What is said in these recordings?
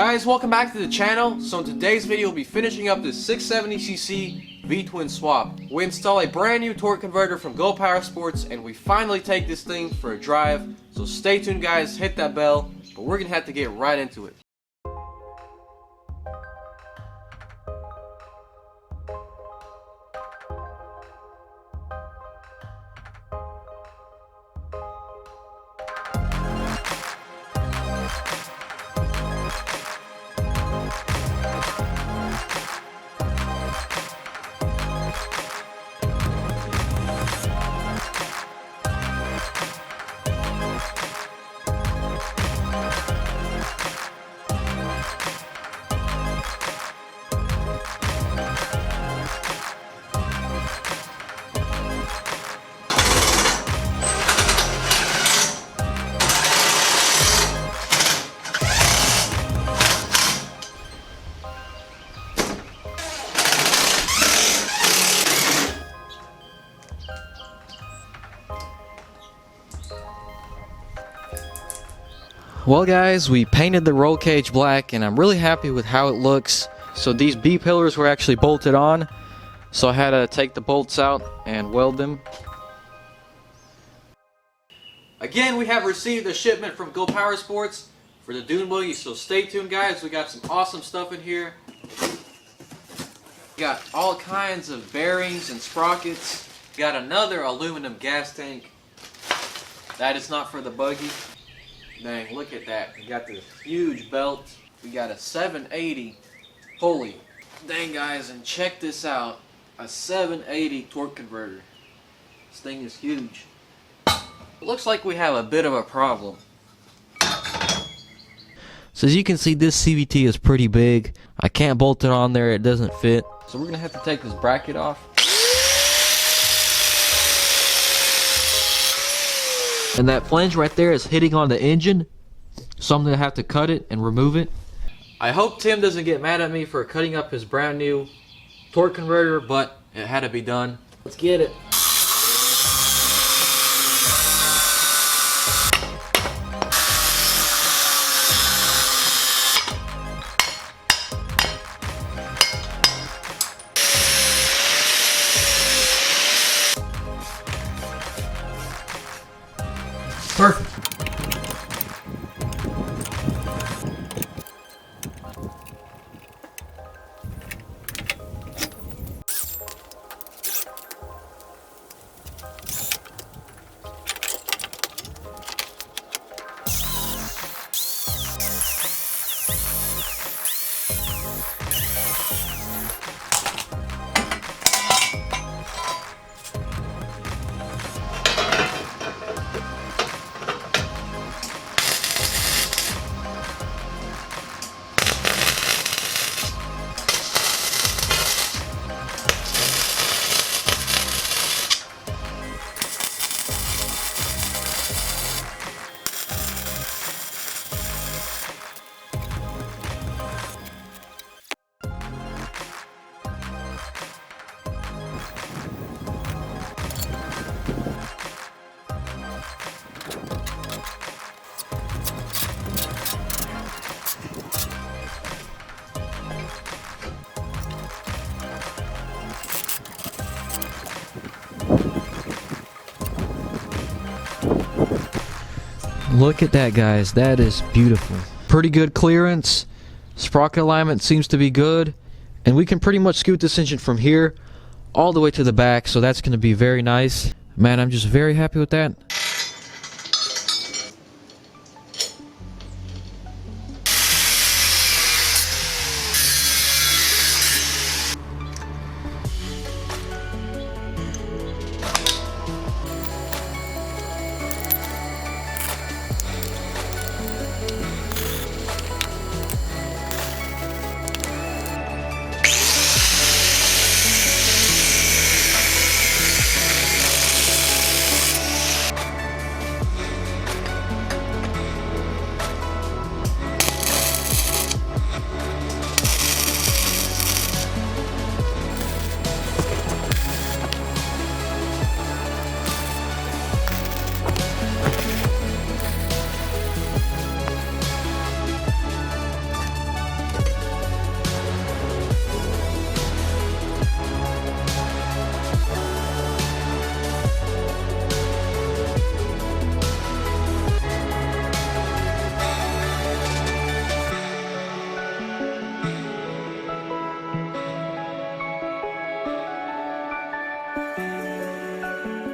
Guys, welcome back to the channel. So in today's video, we'll be finishing up this 670cc Vtwin swap. We install a brand new torque converter from Go Power Sports, and we finally take this thing for a drive. So stay tuned, guys, hit that bell, but we're gonna have to get right into it. Well guys, we painted the roll cage black and I'm really happy with how it looks. So these B pillars were actually bolted on, so I had to take the bolts out and weld them. Again, we have received a shipment from Go Power Sports for the Dune Buggy, so stay tuned guys, we got some awesome stuff in here. Got all kinds of bearings and sprockets. Got another aluminum gas tank. That is not for the buggy. Dang, look at that. We got this huge belt. We got a 780 pulley. Dang guys, and check this out. A 780 torque converter. This thing is huge. It looks like we have a bit of a problem. So as you can see, this CVT is pretty big. I can't bolt it on there, it doesn't fit. So we're gonna have to take this bracket off. And that flange right there is hitting on the engine, so I'm going to have to cut it and remove it. I hope Tim doesn't get mad at me for cutting up his brand new torque converter, but it had to be done. Let's get it. Perfect. Look at that guys, that is beautiful. Pretty good clearance, sprocket alignment seems to be good, and we can pretty much scoot this engine from here all the way to the back, so that's going to be very nice. Man, I'm just very happy with that.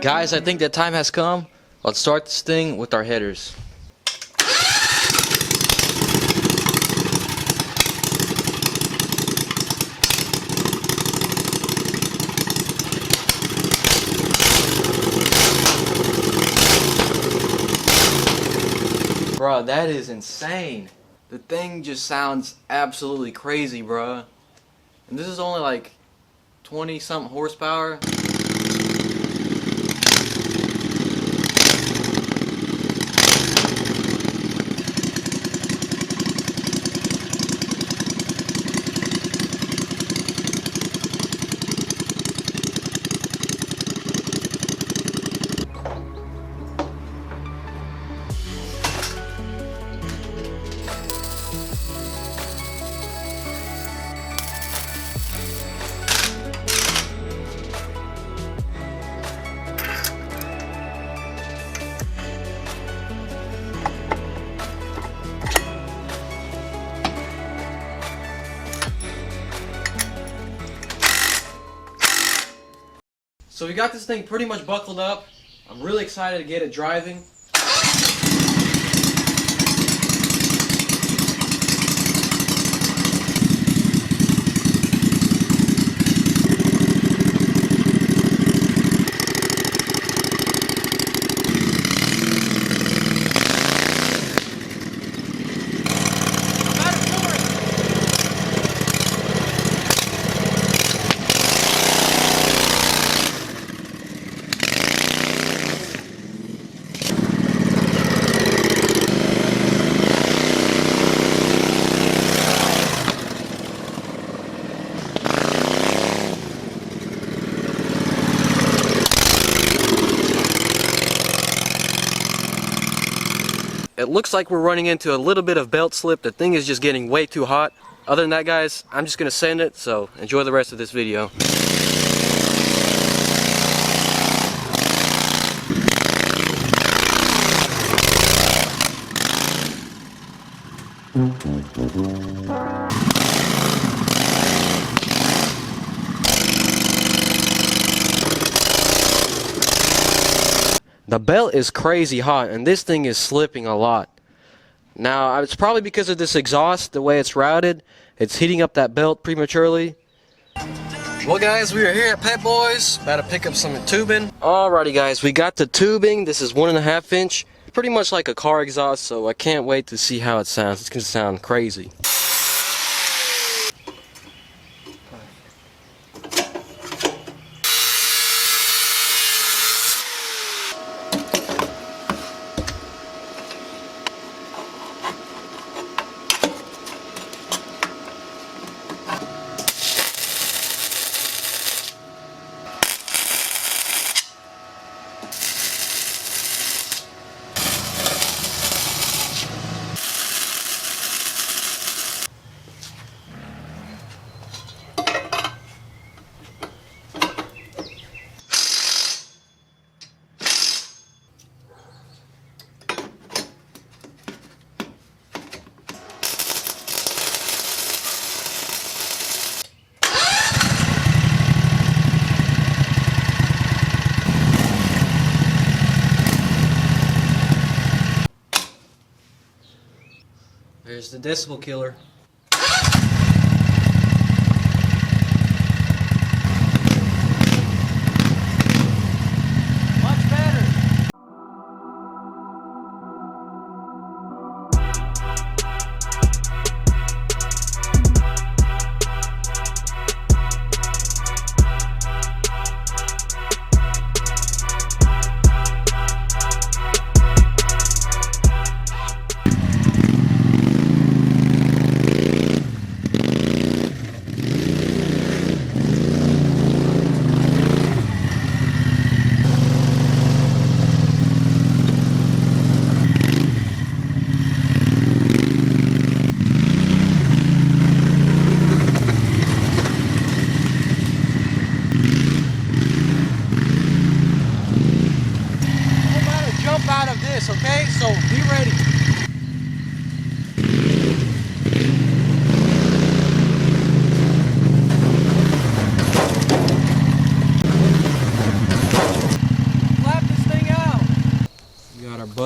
Guys, I think that time has come. Let's start this thing with our headers. Bro, that is insane. The thing just sounds absolutely crazy, bro. And this is only like 20 something horsepower. So we got this thing pretty much buckled up. I'm really excited to get it driving. It looks like we're running into a little bit of belt slip. The thing is just getting way too hot. Other than that, guys, I'm just gonna send it, so enjoy the rest of this video. The belt is crazy hot, and this thing is slipping a lot. Now, it's probably because of this exhaust, the way it's routed. It's heating up that belt prematurely. Well, guys, we are here at Pet Boys, about to pick up some tubing. Alrighty, guys, we got the tubing. This is 1.5 inch, pretty much like a car exhaust, so I can't wait to see how it sounds. It's gonna sound crazy. There's the decibel killer. Much better.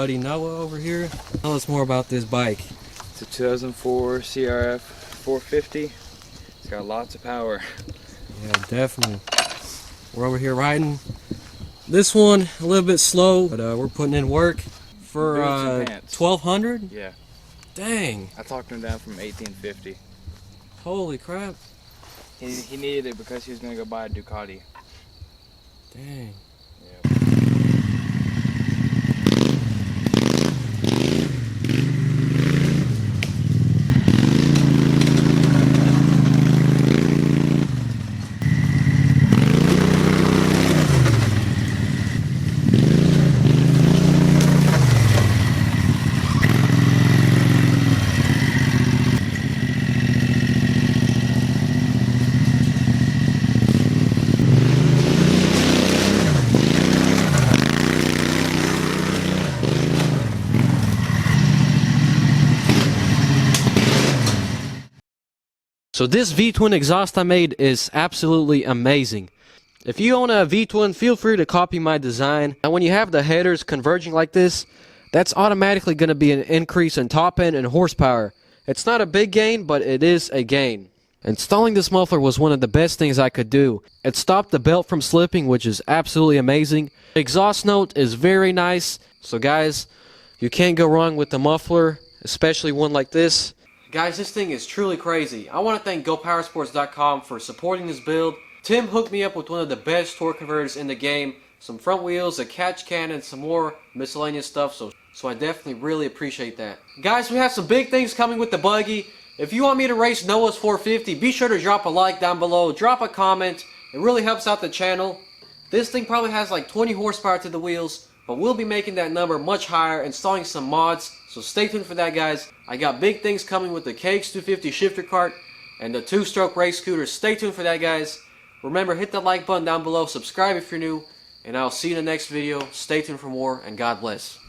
buddy Noah over here. Tell us more about this bike. It's a 2004 CRF 450. It's got lots of power. Yeah, definitely. We're over here riding this one a little bit slow, but we're putting in work for $1,200. Yeah. Dang. I talked him down from 1850. Holy crap. He needed it because he was gonna go buy a Ducati. Dang. Yeah. So this Vtwin exhaust I made is absolutely amazing. If you own a Vtwin, feel free to copy my design. And when you have the headers converging like this, that's automatically going to be an increase in top end and horsepower. It's not a big gain, but it is a gain. Installing this muffler was one of the best things I could do. It stopped the belt from slipping, which is absolutely amazing. The exhaust note is very nice. So guys, you can't go wrong with the muffler, especially one like this. Guys, this thing is truly crazy. I want to thank GoPowersports.com for supporting this build. Tim hooked me up with one of the best torque converters in the game. Some front wheels, a catch cannon, some more miscellaneous stuff. So I definitely really appreciate that. Guys, we have some big things coming with the buggy. If you want me to race Noah's 450, be sure to drop a like down below. Drop a comment. It really helps out the channel. This thing probably has like 20 horsepower to the wheels, but we'll be making that number much higher, installing some mods. So stay tuned for that, guys. I got big things coming with the KX250 shifter cart and the 2-stroke race scooter. Stay tuned for that, guys. Remember, hit the like button down below, subscribe if you're new, and I'll see you in the next video. Stay tuned for more, and God bless.